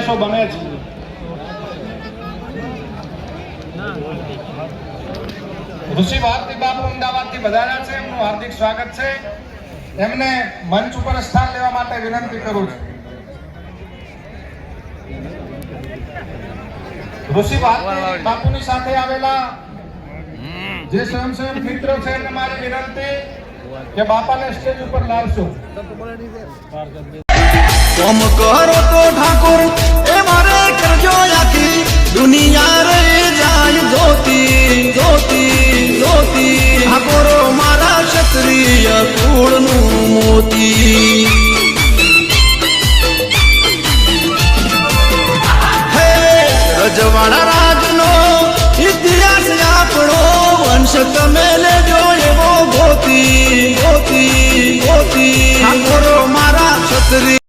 પ્રયાસો બને છે। ઋષિ ભારતી બાપુ અમદાવાદથી વધાર્યા છે, એમનું હાર્દિક સ્વાગત છે। એમને મંચ ઉપર સ્થાન લેવા માટે વિનંતી કરું છું। ઋષિ ભારતી બાપુની સાથે આવેલા જે સ્વયંસેવક મિત્રો છે એમને મારી વિનંતી કે બાપાને સ્ટેજ ઉપર લાવશો। કોમ કરો તો ઠાકોર એ મારે કરજો આખી દુનિયા રે જાય જોતી જોતી જોતી ઠાકોરો મારા ક્ષત્રિય કુળનું મોતી હે રજવાડા રાજનો ઇતિહાસ આપણો વંશ તમે લેજો એવો ગોતી ગોતી ગોતી ઠાકોરો મારા ક્ષત્રિય